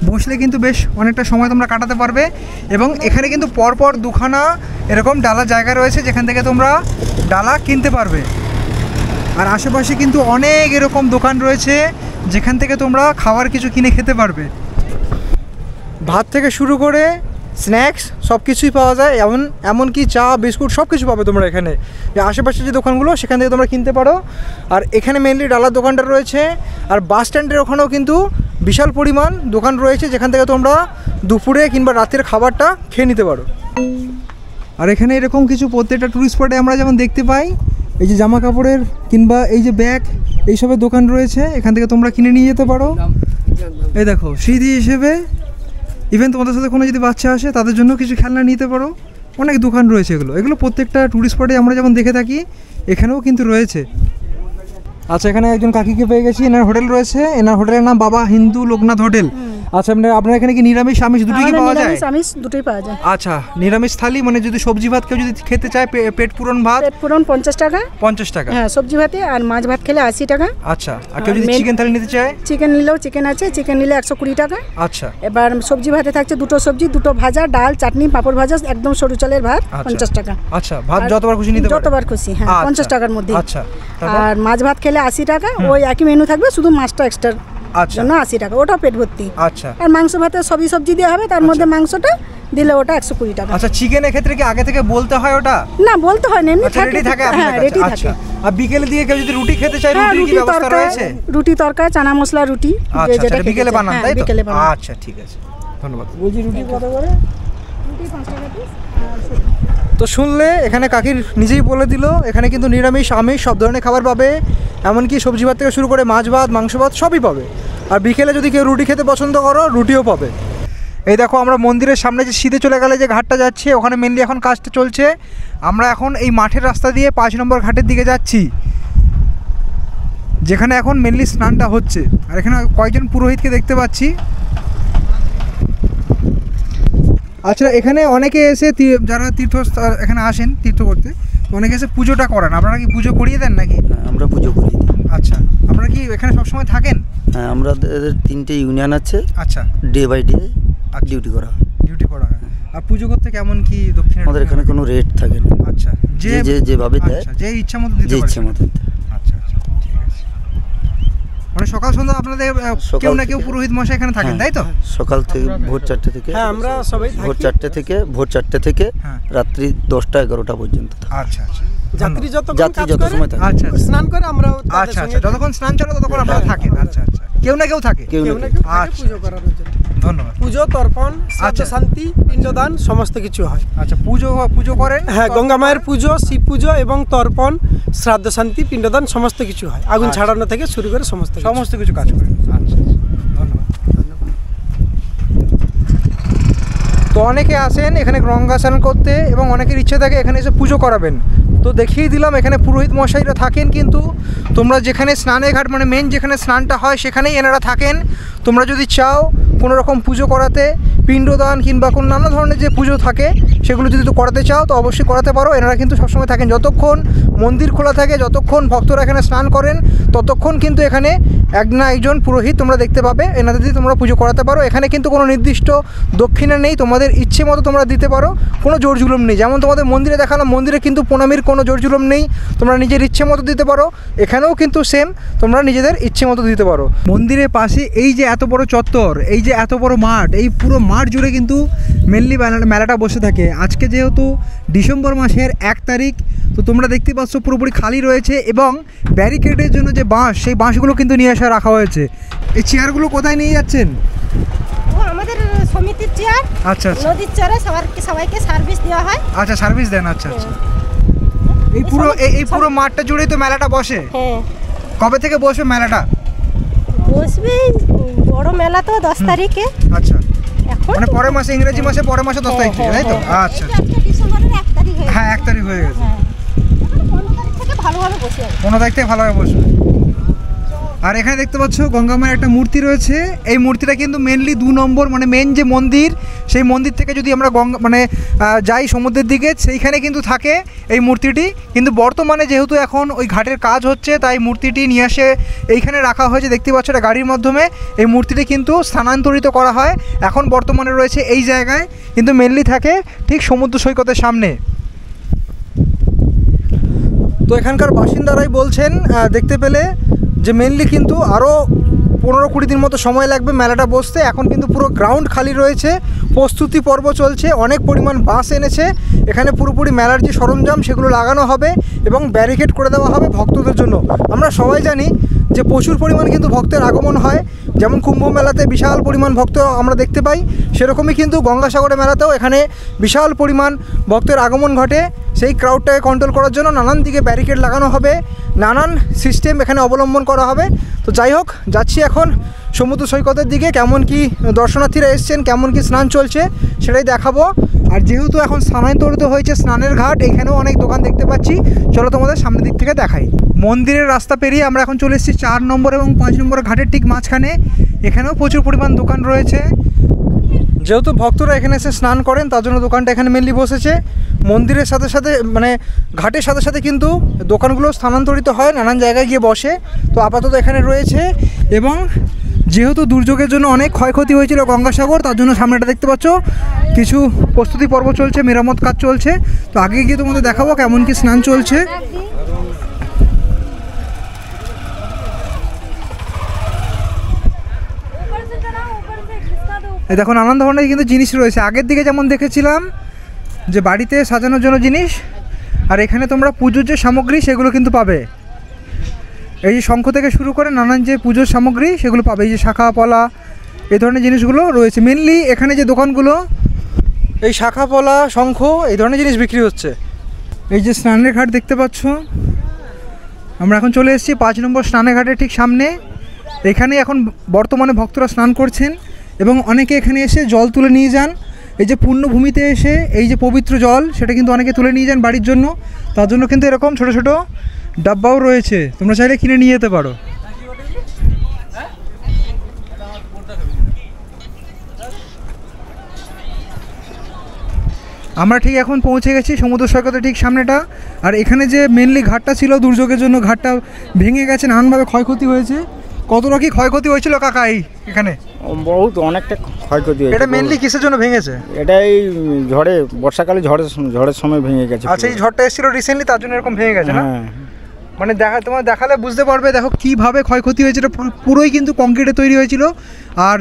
বসলে কিন্তু বেশ অনেকটা সময় তোমরা কাটাতে পারবে। এবং এখানে কিন্তু পরপর দুখানা এরকম ডালার জায়গা রয়েছে যেখান থেকে তোমরা ডালা কিনতে পারবে। আর আশেপাশে কিন্তু অনেক এরকম দোকান রয়েছে যেখান থেকে তোমরা খাবার কিছু কিনে খেতে পারবে। ভাত থেকে শুরু করে স্ন্যাক্স সব কিছুই পাওয়া যায়, এমনকি চা, বিস্কুট সব কিছু পাবে তোমরা এখানে। আশেপাশে যে দোকানগুলো সেখান থেকে তোমরা কিনতে পারো। আর এখানে মেনলি ডালার দোকানটা রয়েছে। আর বাস স্ট্যান্ডের ওখানেও কিন্তু বিশাল পরিমাণ দোকান রয়েছে যেখান থেকে তোমরা দুপুরে কিংবা রাতের খাবারটা খেয়ে নিতে পারো। আর এখানে এরকম কিছু প্রত্যেকটা টুরিস্ট স্পটে আমরা যেমন দেখতে পাই, এই যে জামা কাপড়ের কিংবা এই যে ব্যাগ, এইসবের দোকান রয়েছে, এখান থেকে তোমরা কিনে নিয়ে যেতে পারো। এই দেখো স্মৃতি হিসেবে, ইভেন তোমাদের সাথে কোনো যদি বাচ্চা আসে তাদের জন্য কিছু খেলনা নিতে পারো। অনেক দোকান রয়েছে এগুলো প্রত্যেকটা টুরিস্ট স্পটে আমরা যেমন দেখে থাকি এখানেও কিন্তু রয়েছে। আচ্ছা, এখানে একজন কাকিকে পেয়ে গেছি, এনার হোটেল রয়েছে, এনার হোটেলের নাম বাবা হিন্দু লোকনাথ হোটেল। আচ্ছা, আপনার এখানে কি নিরামিষ আমিষ দুটোই কি পাওয়া যায়? আমিষ দুটোই পাওয়া যায়। আচ্ছা, নিরামিষ থালি মানে যদি সবজি ভাত কেউ যদি খেতে চায়, পেট পূরণ ভাত? পেট পূরণ 50 টাকা। 50 টাকা, হ্যাঁ, সবজি ভাতে। আর মাছ ভাত খেলে 80 টাকা। আচ্ছা, আর কেউ যদি চিকেন থালি নিতে চায়? চিকেন নিলেও চিকেন আছে, চিকেন নিলে 120 টাকা। আচ্ছা, এবার সবজি ভাতে থাকছে দুটো সবজি, দুটো ভাজা, ডাল, চাটনি, পাঁপড় ভাজা, একদম সরু চালের ভাত, 50 টাকা। আচ্ছা, ভাত যতবার খুশি নিতে পারো? যতবার খুশি, হ্যাঁ, 50 টাকার মধ্যে। আচ্ছা, আর মাছ ভাত খেলে 80 টাকা। ওই একই মেনু থাকবে, শুধু মাছটা এক্সট্রা জন্য 80 টাকা, ওটাও পেট ভর্তি। আচ্ছা, আর মাংস ভাতে সবই সবজি দেওয়া হবে, তার মধ্যে মাংসটা দিলে ওটা 120 টাকা। আচ্ছা, চিকেনের ক্ষেত্রে কি আগে থেকে বলতে হয় ওটা? না, বলতে হয় না, এমনি রেডি থাকে। হ্যাঁ, রেডি থাকে। আর বিকেলে দিয়ে কেউ যদি রুটি খেতে চায়, রুটির কি ব্যবস্থা রয়েছে? রুটি তরকা, চানা মশলা রুটি, যেটা বিকেলে বানান, তাই তো? বিকেলে বানান। আচ্ছা, ঠিক আছে, ধন্যবাদ। বুঝি রুটি কত করে? রুটি 5 টাকা পিস। তো শুনলে এখানে কাকির নিজেই বলে দিল এখানে কিন্তু নিরামিষ আমিষ সব ধরনের খাবার পাবে, এমনকি সবজি ভাত থেকে শুরু করে মাছ ভাত, মাংস ভাত সবই পাবে। আর বিকেলে যদি কেউ রুটি খেতে পছন্দ করো, রুটিও পাবে। এই দেখো, আমরা মন্দিরের সামনে যে সিধে চলে গেলে যে ঘাটটা যাচ্ছে, ওখানে মেনলি এখন কাজটা চলছে। আমরা এখন এই মাঠের রাস্তা দিয়ে 5 নম্বর ঘাটের দিকে যাচ্ছি, যেখানে এখন মেনলি স্নানটা হচ্ছে। আর এখানে কয়েকজন পুরোহিতকে দেখতে পাচ্ছি। আচ্ছা, এখানে অনেকে এসে যারা তীর্থস্থান এখানে আসেন তীর্থ করতে, অনেকে এসে পুজোটা করান। আপনারা কি পুজো করিয়ে দেন নাকি? আমরা পুজো করি। আচ্ছা, আপনারা কি এখানে সবসময় থাকেন? হ্যাঁ, আমাদের 3টে ইউনিয়ন আছে। আচ্ছা, ডে বাই ডে ডিউটি করা হয়। ডিউটি করা হয়। আর পুজো করতে কেমন কি দক্ষিণা? আমাদের এখানে কোনো রেট থাকে না। আচ্ছা, যেভাবে দেয়, যে ইচ্ছা মতো দিতে যে পারে। ইচ্ছা মতো। আচ্ছা, আচ্ছা, ঠিক আছে। মানে সকাল সন্ধ্যা আপনাদের কেউ না কেউ পুরোহিত মশাই এখানে থাকেন, তাই তো? সকাল থেকে ভোর 4টে থেকে। হ্যাঁ, আমরা সবাই ভোর 4টে থেকে রাত্রি 10টা-11টা পর্যন্ত। আচ্ছা, আচ্ছা, যাত্রী যত সময় থাকে। আচ্ছা, স্নান করে আমরা। আচ্ছা, আচ্ছা, যতক্ষণ স্নান চলে ততক্ষণ আপনারা থাকেন। আচ্ছা, আচ্ছা, কেউ না কেউ থাকে। কেউ না কেউ আচ্ছা, পুজো করানোর জন্য। ধন্যবাদ। পুজো তর্পণ শ্রাদ্ধ শান্তি পিণ্ডদান সমস্ত কিছু হয়। আচ্ছা, পুজো করেন? হ্যাঁ, গঙ্গা মায়ের পুজো, শিব পুজো এবং তর্পণ শ্রাদ্ধ শান্তি পিণ্ডদান সমস্ত কিছু হয়, আগুন ছাড়ানো থেকে শুরু করে সমস্ত কিছু কাজ করেন। আচ্ছা, ধন্যবাদ। তো অনেকে আসেন এখানে গঙ্গা স্নান করতে এবং অনেকের ইচ্ছে থাকে এখানে এসে পুজো করাবেন। তো দেখিয়ে দিলাম এখানে পুরোহিত মশাইরা থাকেন, কিন্তু তোমরা যেখানে স্নানের ঘাট মানে মেন যেখানে স্নানটা হয় সেখানেই এনারা থাকেন। তোমরা যদি চাও কোনো রকম পুজো করাতে, পিণ্ডদান কিংবা কোনো নানা ধরনের যে পুজো থাকে সেগুলো যদি করাতে চাও তো অবশ্যই করাতে পারো। এনারা কিন্তু সবসময় থাকেন, যতক্ষণ মন্দির খোলা থাকে, যতক্ষণ ভক্তরা এখানে স্নান করেন ততক্ষণ কিন্তু এখানে এক না একজন পুরোহিত তোমরা দেখতে পাবে। এনাদের দিয়ে তোমরা পুজো করাতে পারো। এখানে কিন্তু কোনো নির্দিষ্ট দক্ষিণা নেই, তোমাদের ইচ্ছে মতো তোমরা দিতে পারো, কোনো জোর জুলুম নেই। যেমন তোমাদের মন্দিরে দেখালাম, মন্দিরে কিন্তু প্রণামীর কোনো জোর জুলুম নেই, তোমরা নিজের ইচ্ছে মতো দিতে পারো। এখানেও কিন্তু সেম, তোমরা নিজেদের ইচ্ছে মতো দিতে পারো। মন্দিরের পাশে এই যে এত বড় চত্বর, এই যে এত বড় মাঠ, এই পুরো মাঠ জুড়ে কিন্তু মেনলি মেলাটা বসে থাকে। আজকে যেহেতু ডিসেম্বর মাসের 1 তারিখ, তো তোমরা দেখতে পাচ্ছ পুরোপুরি খালি রয়েছে এবং ব্যারিকেডের জন্য যে বাঁশ, সেই বাঁশগুলো কিন্তু নিয়ে আসা রাখা হয়েছে। এই চেয়ারগুলো কোথায় নিয়ে যাচ্ছেন? আমাদের সমিতির চেয়ার। আচ্ছা, নদীর চেয়ারে সবাইকে সার্ভিস দেওয়া হয়। আচ্ছা, সার্ভিস দেন। আচ্ছা, এই পুরো মাঠটা জুড়েই তো মেলাটা বসে। হ্যাঁ। কবে থেকে বসবে মেলাটা? বসবে বড় মেলা তো 10 তারিখে। আচ্ছা, এখন মানে পরের মাসে, ইংরেজি মাসে পরের মাসে 10 তারিখ থেকে, তাই তো? আচ্ছা, ডিসেম্বরের 1 তারিখ হয়ে গেছে। হ্যাঁ, 1 তারিখ হয়ে গেছে। 15 তারিখ থেকে ভালোভাবে বসে যাবে। 15 তারিখ থেকে ভালোভাবে বসবে। আর এখানে দেখতে পাচ্ছ গঙ্গা মায়ের একটা মূর্তি রয়েছে। এই মূর্তিটা কিন্তু মেনলি 2 নম্বর মানে মেন যে মন্দির, সেই মন্দির থেকে যদি আমরা যাই সমুদ্রের দিকে, সেইখানে কিন্তু থাকে এই মূর্তিটি। কিন্তু বর্তমানে যেহেতু এখন ওই ঘাটের কাজ হচ্ছে, তাই মূর্তিটি নিয়ে এসে এইখানে রাখা হয়েছে। দেখতে পাচ্ছ এটা গাড়ির মাধ্যমে এই মূর্তিটি কিন্তু স্থানান্তরিত করা হয়। এখন বর্তমানে রয়েছে এই জায়গায়, কিন্তু মেনলি থাকে ঠিক সমুদ্র সৈকতের সামনে। তো এখানকার বাসিন্দারাই বলছেন দেখতে পেলে যে মেনলি কিন্তু আরও 15-20 দিন মতো সময় লাগবে মেলাটা বসতে। এখন কিন্তু পুরো গ্রাউন্ড খালি রয়েছে, প্রস্তুতি পর্ব চলছে, অনেক পরিমাণ বাস এনেছে। এখানে পুরোপুরি মেলার যে সরঞ্জাম সেগুলো লাগানো হবে এবং ব্যারিকেড করে দেওয়া হবে ভক্তদের জন্য। আমরা সবাই জানি যে প্রচুর পরিমাণ কিন্তু ভক্তের আগমন হয়, যেমন কুম্ভ মেলাতে বিশাল পরিমাণ ভক্ত আমরা দেখতে পাই, সেরকমই কিন্তু গঙ্গাসাগরের মেলাতেও এখানে বিশাল পরিমাণ ভক্তের আগমন ঘটে। সেই ক্রাউডটাকে কন্ট্রোল করার জন্য নানান দিকে ব্যারিকেড লাগানো হবে, নানান সিস্টেম এখানে অবলম্বন করা হবে। তো যাই হোক, যাচ্ছি এখন সমুদ্র সৈকতের দিকে। কেমন কি দর্শনার্থীরা এসছেন, কেমন কি স্নান চলছে সেটাই দেখাবো। আর যেহেতু এখন স্থানান্তরিত হয়েছে স্নানের ঘাট, এখানেও অনেক দোকান দেখতে পাচ্ছি। চলো তোমাদের সামনের দিক থেকে দেখাই। মন্দিরের রাস্তা পেরিয়ে আমরা এখন চলে এসেছি 4 নম্বর এবং 5 নম্বর ঘাটের ঠিক মাঝখানে। এখানেও প্রচুর পরিমাণ দোকান রয়েছে। যেহেতু ভক্তরা এখানে এসে স্নান করেন, তার জন্য দোকানটা এখানে মেনলি বসেছে। মন্দিরের সাথে সাথে মানে ঘাটের সাথে সাথে কিন্তু দোকানগুলো স্থানান্তরিত হয়, নানান জায়গায় গিয়ে বসে। তো আপাতত এখানে রয়েছে। এবং যেহেতু দুর্যোগের জন্য অনেক ক্ষয়ক্ষতি হয়েছিল গঙ্গাসাগর, তার জন্য সামনেটা দেখতে পাচ্ছ কিছু প্রস্তুতি পর্ব চলছে, মেরামত কাজ চলছে। তো আগে গিয়ে তোমাদের দেখাবো কেমন কি স্নান চলছে। এই দেখো নানান ধরনের কিন্তু জিনিস রয়েছে। আগের দিকে যেমন দেখেছিলাম যে বাড়িতে সাজানোর জন্য জিনিস, আর এখানে তোমরা পুজোর যে সামগ্রী সেগুলো কিন্তু পাবে। এই যে শঙ্খ থেকে শুরু করে নানান যে পুজোর সামগ্রী সেগুলো পাবে। এই যে শাখা পলা, এই ধরনের জিনিসগুলো রয়েছে। মেনলি এখানে যে দোকানগুলো, এই শাখা পলা, শঙ্খ, এই ধরনের জিনিস বিক্রি হচ্ছে। এই যে স্নানের ঘাট দেখতে পাচ্ছ, আমরা এখন চলে এসেছি 5 নম্বর স্নানের ঘাটের ঠিক সামনে। এখানে এখন বর্তমানে ভক্তরা স্নান করছেন এবং অনেকে এখানে এসে জল তুলে নিয়ে যান। এই যে পুণ্যভূমিতে এসে এই যে পবিত্র জল, সেটা কিন্তু অনেকে তুলে নিয়ে যান বাড়ির জন্য। তার জন্য কিন্তু এরকম ছোটো ছোটো ডাব্বাও রয়েছে, তোমরা চাইলে কিনে নিয়ে যেতে পারো। আমরা ঠিক এখন পৌঁছে গেছি সমুদ্র সৈকতের ঠিক সামনেটা। আর এখানে যে মেনলি ঘাটটা ছিল, দুর্যোগের জন্য ঘাটটা ভেঙে গেছে, নানানভাবে ক্ষয়ক্ষতি হয়েছে। কতটা কি ক্ষয়ক্ষতি হয়েছিল কাকা এখানে? বহুত অনেকটা ক্ষয়ক্ষতি হয়েছে। এটা মেনলি কিসের জন্য ভেঙেছে? এটা এই ঝড়ে, বর্ষাকালে ঝড়ের সময় ভেঙে গেছে। আচ্ছা, এই ঝড়টা এসেছিল রিসেন্টলি, তার জন্য এরকম ভেঙে গেছে না? হ্যাঁ, মানে তোমার দেখালে বুঝতে পারবে। দেখো কীভাবে ক্ষয়ক্ষতি হয়েছে। এটা পুরোই কিন্তু কংক্রিটে তৈরি হয়েছিল। আর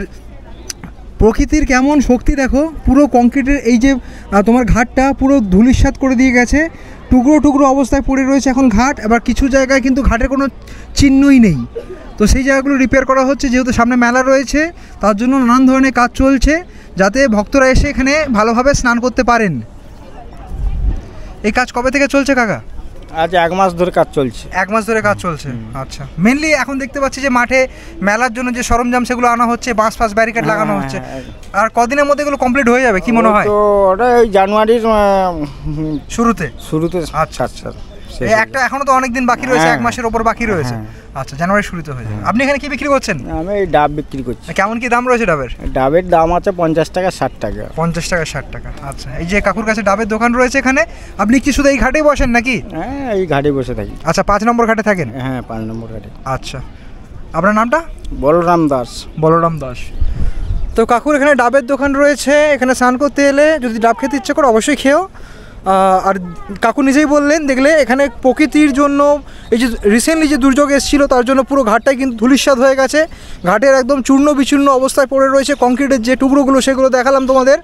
প্রকৃতির কেমন শক্তি দেখো, পুরো কংক্রিটের এই যে তোমার ঘাটটা পুরো ধূলিসাৎ করে দিয়ে গেছে, টুকরো টুকরো অবস্থায় পড়ে রয়েছে এখন ঘাট। আবার কিছু জায়গায় কিন্তু ঘাটের কোনো চিহ্নই নেই। তো সেই জায়গাগুলো রিপেয়ার করা হচ্ছে, যেহেতু সামনে মেলা রয়েছে তার জন্য নানান ধরনের কাজ চলছে যাতে ভক্তরা এসে এখানে ভালোভাবে স্নান করতে পারেন। এই কাজ কবে থেকে চলছে কাকা? আজ 1 মাস ধরে কাজ চলছে। 1 মাস ধরে কাজ চলছে। আচ্ছা, মেনলি এখন দেখতে পাচ্ছি যে মাঠে মেলার জন্য যে সরঞ্জাম সেগুলো আনা হচ্ছে, বাঁশ ফাঁস ব্যারিকেড লাগানো হচ্ছে। আর কদিনের মধ্যে এগুলো কমপ্লিট হয়ে যাবে কি মনে হয়? তো ওটা এই জানুয়ারির শুরুতে। আচ্ছা আচ্ছা, একটা এখনো তো অনেক দিন বাকি রয়েছে, 1 মাসের ওপর বাকি রয়েছে। আচ্ছা, জানুয়ারি শুরুতে হয়ে যাবে। আপনি এখানে কি বিক্রি করছেন? আমি এই ডাব বিক্রি করছি। কেমন কি দাম রয়েছে ডাবের? ডাবের দাম আছে 50 টাকা 60 টাকা। 50 টাকা 60 টাকা। আচ্ছা, এই যে কাকুর কাছে ডাবের দোকান রয়েছে এখানে, আপনি কি শুধু এই ঘাটেই বসেন নাকি? হ্যাঁ, এই ঘাটে বসে থাকি। আচ্ছা, 5 নম্বর ঘাটে থাকেন? হ্যাঁ, 5 নম্বর ঘাটে। আচ্ছা, আপনার নামটা? বলরাম দাস। বলরাম দাস। তো কাকুর এখানে ডাবের দোকান রয়েছে, এখানে স্নান করতে এলে যদি ডাব খেতে ইচ্ছে করো অবশ্যই খেও। আর কাকু নিজেই বললেন, দেখলে এখানে প্রকৃতির জন্য এই যে রিসেন্টলি যে দুর্যোগ এসেছিলো তার জন্য পুরো ঘাটটাই কিন্তু ধূলিসাৎ হয়ে গেছে। ঘাটের একদম চূর্ণ বিচূর্ণ অবস্থায় পড়ে রয়েছে, কংক্রিটের যে টুকরোগুলো সেগুলো দেখালাম তোমাদের।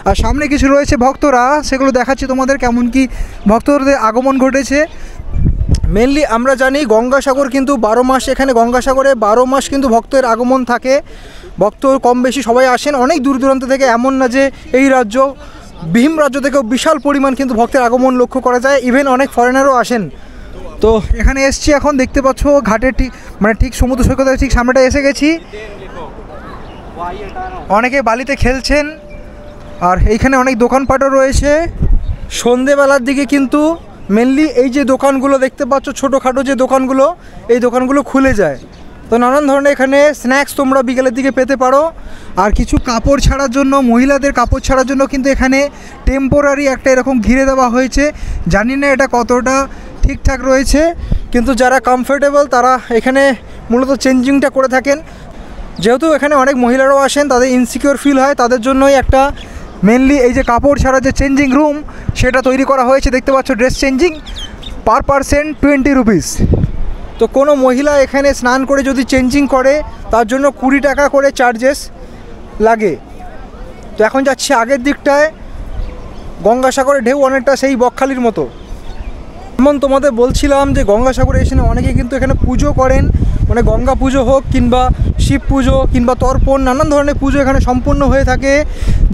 আর সামনে কিছু রয়েছে ভক্তরা, সেগুলো দেখাচ্ছি তোমাদের কেমন কি ভক্তদের আগমন ঘটেছে। মেনলি আমরা জানি গঙ্গাসাগর কিন্তু 12 মাস, এখানে গঙ্গাসাগরে 12 মাস কিন্তু ভক্তের আগমন থাকে। ভক্ত কম বেশি সবাই আসেন অনেক দূর দূরান্ত থেকে, এমন না যে এই রাজ্য, ভীম রাজ্য থেকেও বিশাল পরিমাণ কিন্তু ভক্তের আগমন লক্ষ্য করা যায়, ইভেন অনেক ফরেনারও আসেন। তো এখানে এসছি, এখন দেখতে পাচ্ছ ঘাটের ঠিক সমুদ্র সৈকতের ঠিক সামনেটা এসে গেছি। অনেকে বালিতে খেলছেন আর এইখানে অনেক দোকানপাটও রয়েছে। সন্ধেবেলার দিকে কিন্তু মেনলি এই যে দোকানগুলো দেখতে পাচ্ছ, ছোটোখাটো যে দোকানগুলো, এই দোকানগুলো খুলে যায়। তো নানান ধরনের এখানে স্ন্যাক্স তোমরা বিকেলের দিকে পেতে পারো। আর কিছু কাপড় ছাড়ার জন্য, মহিলাদের কাপড় ছাড়ার জন্য কিন্তু এখানে টেম্পোরারি একটা এরকম ঘিরে দেওয়া হয়েছে। জানি না এটা কতটা ঠিকঠাক রয়েছে, কিন্তু যারা কমফোর্টেবল তারা এখানে মূলত চেঞ্জিংটা করে থাকেন। যেহেতু এখানে অনেক মহিলারাও আসেন, তাদের ইনসিকিউর ফিল হয়, তাদের জন্যই একটা মেনলি এই যে কাপড় ছাড়া যে চেঞ্জিং রুম সেটা তৈরি করা হয়েছে। দেখতে পাচ্ছ dress changing per person 20 rupees. তো কোনো মহিলা এখানে স্নান করে যদি চেঞ্জিং করে তার জন্য 20 টাকা করে চার্জেস লাগে। তো এখন যাচ্ছি আগের দিকটায়, গঙ্গাসাগরের ঢেউ অনেকটা সেই বকখালির মতো। যেমন তোমাদের বলছিলাম যে গঙ্গাসাগরে এসে অনেকে কিন্তু এখানে পুজো করেন, মানে গঙ্গা পুজো হোক কিংবা শিব পুজো কিংবা তর্পণ, নানান ধরনের পুজো এখানে সম্পূর্ণ হয়ে থাকে।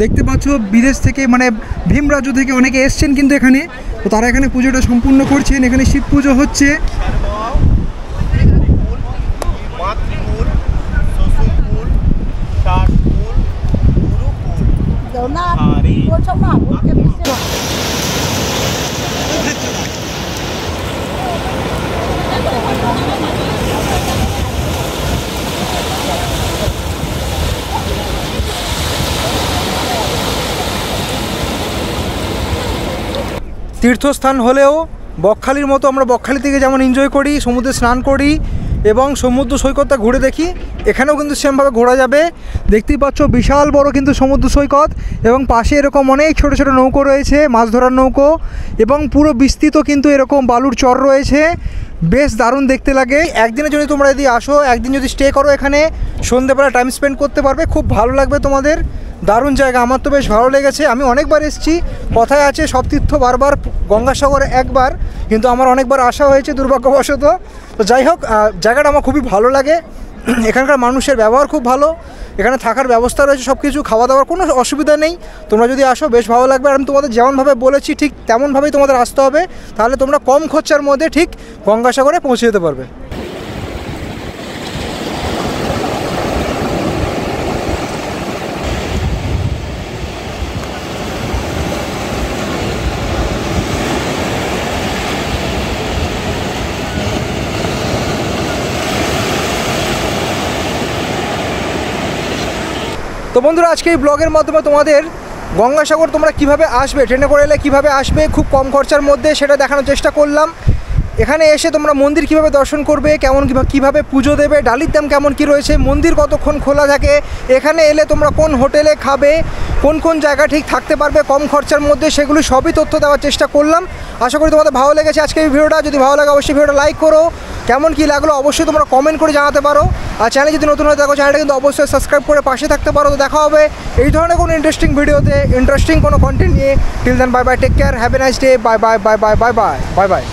দেখতে পাচ্ছ বিদেশ থেকে, মানে ভীম রাজ্য থেকে অনেকে এসছেন কিন্তু এখানে, তো তারা এখানে পুজোটা সম্পূর্ণ করছেন। এখানে শিব পুজো হচ্ছে। তীর্থস্থান হলেও বকখালির মতো আমরা বকখালি থেকে যেমন এনজয় করি, সমুদ্রে স্নান করি এবং সমুদ্র সৈকতটা ঘুরে দেখি, এখানেও কিন্তু সেমভাবে ঘোরা যাবে। দেখতেই পাচ্ছ বিশাল বড় কিন্তু সমুদ্র সৈকত এবং পাশে এরকম অনেক ছোট ছোট নৌকো রয়েছে, মাছ ধরার নৌকো, এবং পুরো বিস্তৃত কিন্তু এরকম বালুর চর রয়েছে। বেশ দারুণ দেখতে লাগে। একদিনে যদি তোমরা যদি আসো, একদিন যদি স্টে করো এখানে, সন্ধ্যেবেলা টাইম স্পেন্ড করতে পারবে, খুব ভালো লাগবে তোমাদের। দারুণ জায়গা, আমার তো বেশ ভালো লেগেছে। আমি অনেকবার এসেছি, কথায় আছে সব তীর্থ বারবার, গঙ্গাসাগরে একবার, কিন্তু আমার অনেকবার আসা হয়েছে দুর্ভাগ্যবশত। তো যাই হোক, জায়গাটা আমার খুবই ভালো লাগে। এখানকার মানুষের ব্যবহার খুব ভালো, এখানে থাকার ব্যবস্থা রয়েছে, সব কিছু, খাওয়া দাওয়ার কোনো অসুবিধা নেই। তোমরা যদি আসো বেশ ভালো লাগবে। আর আমি তোমাদের যেমনভাবে বলেছি ঠিক তেমনভাবেই তোমাদের আসতে হবে, তাহলে তোমরা কম খরচার মধ্যে ঠিক গঙ্গাসাগরে পৌঁছে যেতে পারবে। তো বন্ধুরা, আজকে এই ব্লগের মাধ্যমে তোমাদের গঙ্গাসাগর তোমরা কিভাবে আসবে, ট্রেনে করে এলে কীভাবে আসবে খুব কম খরচার মধ্যে সেটা দেখানোর চেষ্টা করলাম। এখানে এসে তোমরা মন্দির কিভাবে দর্শন করবে, কিভাবে পুজো দেবে, ডালির দাম কেমন কি রয়েছে, মন্দির কতক্ষণ খোলা থাকে, এখানে এলে তোমরা কোন হোটেলে খাবে, কোন কোন জায়গা ঠিক থাকতে পারবে কম খরচার মধ্যে, সেগুলি সবই তথ্য দেওয়ার চেষ্টা করলাম। আশা করি তোমাদের ভালো লেগেছে আজকে এই ভিডিওটা। যদি ভালো লাগে অবশ্যই ভিডিওটা লাইক করো, কেমন কি লাগলো অবশ্যই তোমরা কমেন্ট করে জানাতে পারো। আর চ্যানেলে যদি নতুন হয়ে থাকো চ্যানেলটা কিন্তু অবশ্যই সাবস্ক্রাইব করে পাশে থাকতে পারো। তো দেখা হবে এই ধরনের কোনো ইন্টারেস্টিং ভিডিওতে, ইন্টারেস্টিং কোনো কন্টেন্ট নিয়ে। Till then bye bye, take care, have a nice day, bye bye bye bye bye bye bye by.